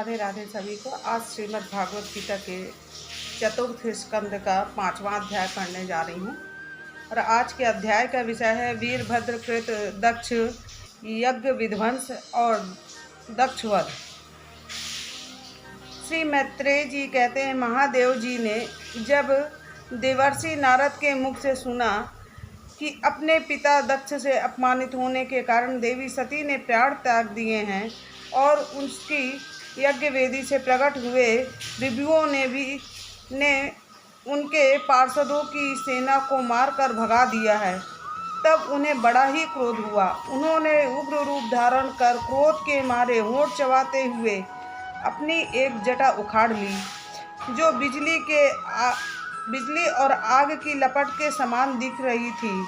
राधे राधे सभी को। आज श्रीमद् भागवत गीता के चतुर्थ स्कंद का 5वां अध्याय पढ़ने जा रही हूँ। और आज के अध्याय का विषय है वीरभद्र कृत दक्ष यज्ञ विध्वंस और दक्ष वध। श्री मैत्रेय जी कहते हैं, महादेव जी ने जब देवर्षि नारद के मुख से सुना कि अपने पिता दक्ष से अपमानित होने के कारण देवी सती ने प्राण त्याग दिए हैं और उसकी यज्ञ वेदी से प्रकट हुए विभुओं ने उनके पार्षदों की सेना को मारकर भगा दिया है, तब उन्हें बड़ा ही क्रोध हुआ। उन्होंने उग्र रूप धारण कर क्रोध के मारे होंठ चबाते हुए अपनी एक जटा उखाड़ ली, जो बिजली और आग की लपट के समान दिख रही थी,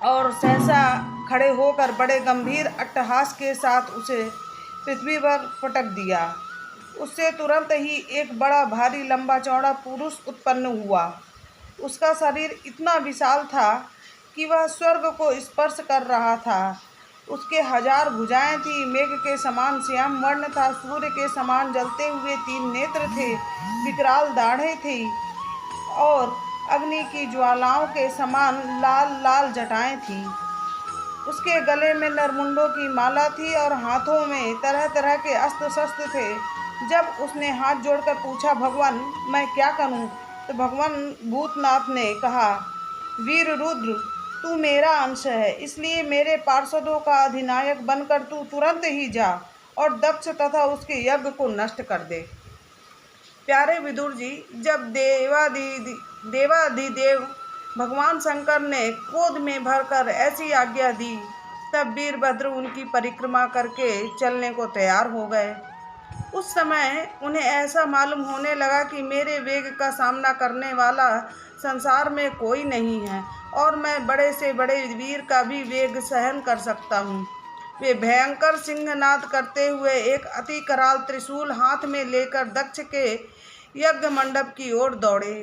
और सहसा खड़े होकर बड़े गंभीर अट्टहास के साथ उसे पृथ्वी पर पटक दिया। उससे तुरंत ही एक बड़ा भारी लंबा चौड़ा पुरुष उत्पन्न हुआ। उसका शरीर इतना विशाल था कि वह स्वर्ग को स्पर्श कर रहा था। उसके 1000 भुजाएं थी, मेघ के समान श्याम वर्ण था, सूर्य के समान जलते हुए 3 नेत्र थे, विकराल दाढ़ें थी और अग्नि की ज्वालाओं के समान लाल लाल जटाएं थी। उसके गले में नरमुंडों की माला थी और हाथों में तरह तरह के अस्त्र शस्त्र थे। जब उसने हाथ जोड़कर पूछा, भगवान मैं क्या करूं? तो भगवान भूतनाथ ने कहा, वीर रुद्र तू मेरा अंश है, इसलिए मेरे पार्षदों का अधिनायक बनकर तू तुरंत ही जा और दक्ष तथा उसके यज्ञ को नष्ट कर दे। प्यारे विदुर जी, जब देवाधिदेव भगवान शंकर ने क्रोध में भरकर ऐसी आज्ञा दी, तब वीरभद्र उनकी परिक्रमा करके चलने को तैयार हो गए। उस समय उन्हें ऐसा मालूम होने लगा कि मेरे वेग का सामना करने वाला संसार में कोई नहीं है और मैं बड़े से बड़े वीर का भी वेग सहन कर सकता हूँ। वे भयंकर सिंहनाद करते हुए एक अति कराल त्रिशूल हाथ में लेकर दक्ष के यज्ञ मंडप की ओर दौड़े।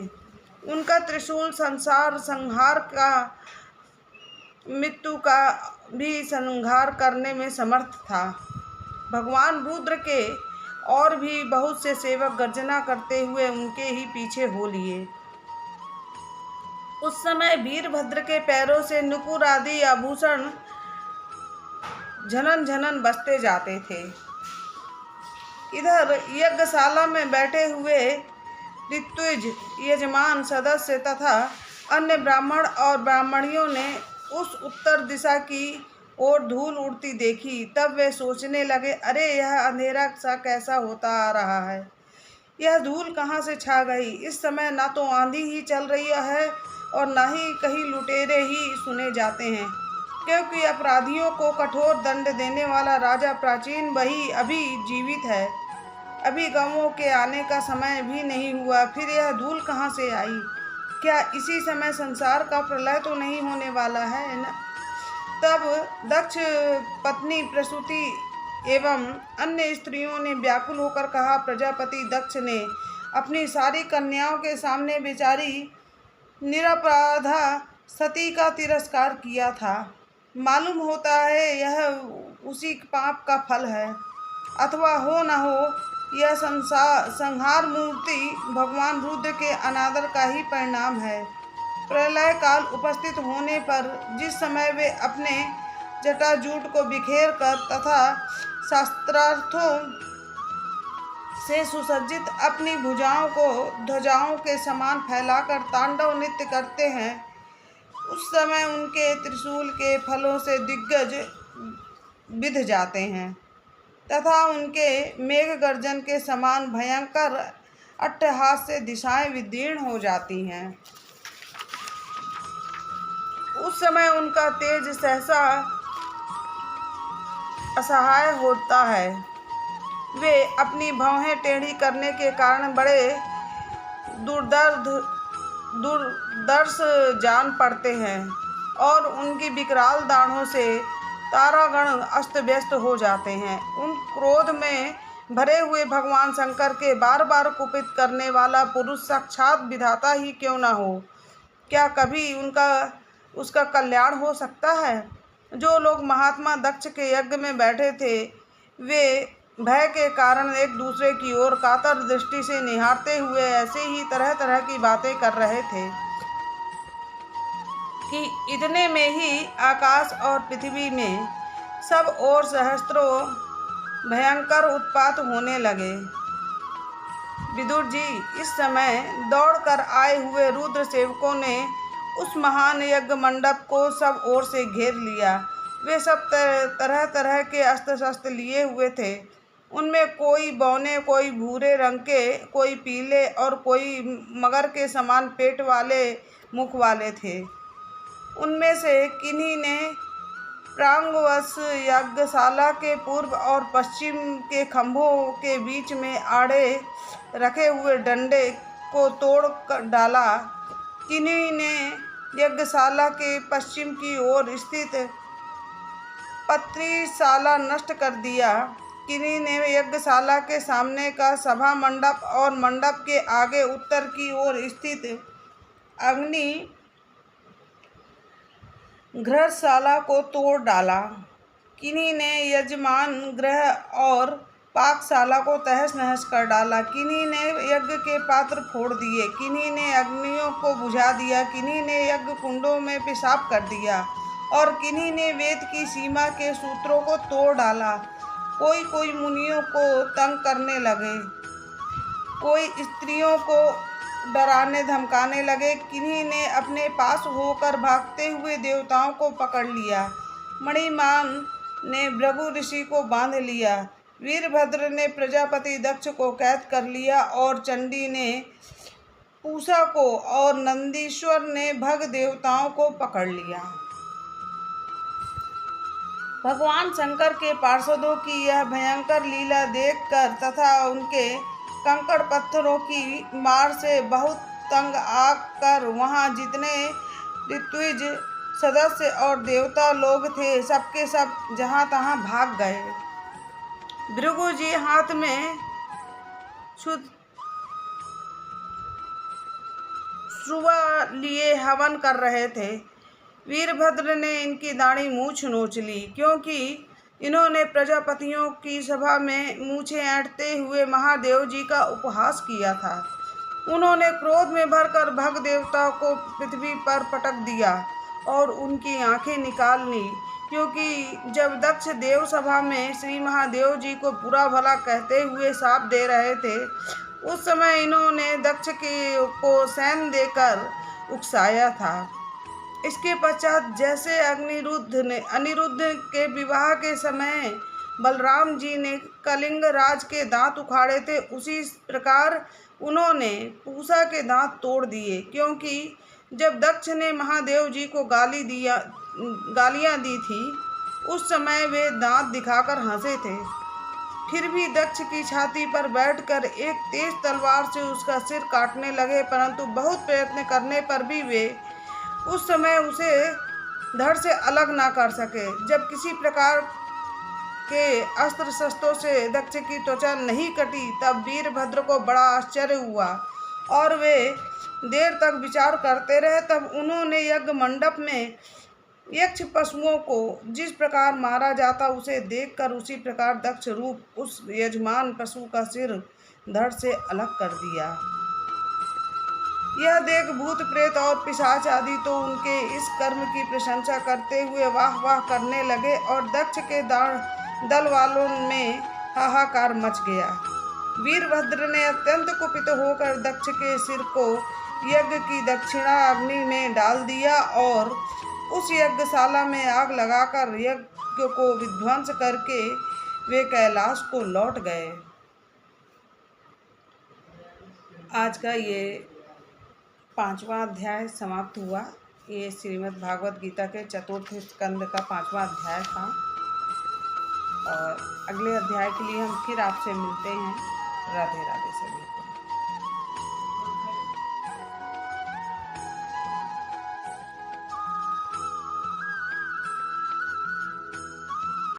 उनका त्रिशूल संसार संहार का मृत्यु का भी संहार करने में समर्थ था। भगवान रुद्र के और भी बहुत से सेवक गर्जना करते हुए उनके ही पीछे हो लिए। उस समय वीरभद्र के पैरों से नुपुर आदि आभूषण झनन झनन बजते जाते थे। इधर यज्ञशाला में बैठे हुए ऋत्विज, यजमान, सदस्य तथा अन्य ब्राह्मण और ब्राह्मणियों ने उस उत्तर दिशा की और धूल उड़ती देखी। तब वे सोचने लगे, अरे यह अंधेरा सा कैसा होता आ रहा है, यह धूल कहाँ से छा गई। इस समय ना तो आंधी ही चल रही है और ना ही कहीं लुटेरे ही सुने जाते हैं, क्योंकि अपराधियों को कठोर दंड देने वाला राजा प्राचीन वही अभी जीवित है। अभी गांवों के आने का समय भी नहीं हुआ, फिर यह धूल कहाँ से आई? क्या इसी समय संसार का प्रलय तो नहीं होने वाला है न? तब दक्ष पत्नी प्रसूति एवं अन्य स्त्रियों ने व्याकुल होकर कहा, प्रजापति दक्ष ने अपनी सारी कन्याओं के सामने बेचारी निरपराधा सती का तिरस्कार किया था। मालूम होता है यह उसी पाप का फल है, अथवा हो न हो यह संहार मूर्ति भगवान रुद्र के अनादर का ही परिणाम है। प्रलय काल उपस्थित होने पर जिस समय वे अपने जटाजूट को बिखेर कर तथा शास्त्रार्थों से सुसज्जित अपनी भुजाओं को ध्वजाओं के समान फैलाकर तांडव नृत्य करते हैं, उस समय उनके त्रिशूल के फलों से दिग्गज बिध जाते हैं तथा उनके मेघ गर्जन के समान भयंकर अट्टहास से दिशाएं विदीर्ण हो जाती हैं। उस समय उनका तेज सहसा असहाय होता है। वे अपनी भौहें टेढ़ी करने के कारण बड़े दुर्दर्श जान पड़ते हैं और उनकी विकराल दाढ़ों से तारागण अस्त व्यस्त हो जाते हैं। उन क्रोध में भरे हुए भगवान शंकर के बार बार कुपित करने वाला पुरुष साक्षात विधाता ही क्यों न हो, क्या कभी उसका कल्याण हो सकता है? जो लोग महात्मा दक्ष के यज्ञ में बैठे थे वे भय के कारण एक दूसरे की ओर कातर दृष्टि से निहारते हुए ऐसे ही तरह तरह की बातें कर रहे थे कि इतने में ही आकाश और पृथ्वी में सब ओर सहस्त्रों भयंकर उत्पात होने लगे। विदुर जी, इस समय दौड़कर आए हुए रुद्र सेवकों ने उस महान यज्ञ मंडप को सब ओर से घेर लिया। वे सब तरह तरह के अस्त्र शस्त्र लिए हुए थे। उनमें कोई बौने, कोई भूरे रंग के, कोई पीले और कोई मगर के समान पेट वाले मुख वाले थे। उनमें से किन्हीं ने प्रांगवश यज्ञशाला के पूर्व और पश्चिम के खंभों के बीच में आड़े रखे हुए डंडे को तोड़ डाला। किन्हीं ने यज्ञशाला के पश्चिम की ओर स्थित पत्रीशाला नष्ट कर दिया। किन्हीं ने यज्ञशाला के सामने का सभा मंडप और मंडप के आगे उत्तर की ओर स्थित अग्नि घृतशाला को तोड़ डाला। किन्हीं ने यजमान गृह और पाकशाला को तहस नहस कर डाला। किन्हीं ने यज्ञ के पात्र फोड़ दिए, किन्हीं ने अग्नियों को बुझा दिया, किन्हीं ने यज्ञ कुंडों में पेशाब कर दिया और किन्हीं ने वेद की सीमा के सूत्रों को तोड़ डाला। कोई कोई मुनियों को तंग करने लगे, कोई स्त्रियों को डराने धमकाने लगे। किन्हीं ने अपने पास होकर भागते हुए देवताओं को पकड़ लिया। मणिमान ने भृगु ऋषि को बांध लिया। वीरभद्र ने प्रजापति दक्ष को कैद कर लिया और चंडी ने पूषा को और नंदीश्वर ने भग देवताओं को पकड़ लिया। भगवान शंकर के पार्षदों की यह भयंकर लीला देखकर तथा उनके कंकड़ पत्थरों की मार से बहुत तंग आकर वहां जितने ऋत्विज सदस्य और देवता लोग थे सबके सब जहां तहां भाग गए। भृगु जी हाथ में सुवा लिए हवन कर रहे थे। वीरभद्र ने इनकी दाढ़ी मूछ नोच ली, क्योंकि इन्होंने प्रजापतियों की सभा में मूछें ऐंठते हुए महादेव जी का उपहास किया था। उन्होंने क्रोध में भरकर भग देवताओं को पृथ्वी पर पटक दिया और उनकी आंखें निकाल ली, क्योंकि जब दक्ष देव सभा में श्री महादेव जी को बुरा भला कहते हुए शाप दे रहे थे उस समय इन्होंने दक्ष को सैन देकर उकसाया था। इसके पश्चात जैसे अनिरुद्ध के विवाह के समय बलराम जी ने कलिंग राज के दांत उखाड़े थे, उसी प्रकार उन्होंने पूषा के दांत तोड़ दिए, क्योंकि जब दक्ष ने महादेव जी को गालियां दी थी उस समय वे दांत दिखाकर हंसे थे। फिर भी दक्ष की छाती पर बैठकर एक तेज तलवार से उसका सिर काटने लगे, परंतु बहुत प्रयत्न करने पर भी वे उस समय उसे धड़ से अलग ना कर सके। जब किसी प्रकार के अस्त्र शस्त्रों से दक्ष की त्वचा नहीं कटी तब वीरभद्र को बड़ा आश्चर्य हुआ और वे देर तक विचार करते रहे। तब उन्होंने यज्ञ मंडप में यक्ष पशुओं को जिस प्रकार मारा जाता उसे देखकर उसी प्रकार दक्ष रूप उस यजमान पशु का सिर धड़ से अलग कर दिया। यह देख भूत प्रेत और पिशाच आदि तो उनके इस कर्म की प्रशंसा करते हुए वाह वाह करने लगे और दक्ष के दल वालों में हाहाकार मच गया। वीरभद्र ने अत्यंत कुपित होकर दक्ष के सिर को यज्ञ की दक्षिणा अग्नि में डाल दिया और उस यज्ञशाला में आग लगाकर यज्ञ को विध्वंस करके वे कैलाश को लौट गए। आज का ये 5वां अध्याय समाप्त हुआ। ये श्रीमद् भागवत गीता के चतुर्थ स्कंद का 5वां अध्याय था और अगले अध्याय के लिए हम फिर आपसे मिलते हैं। राधे राधे सभी।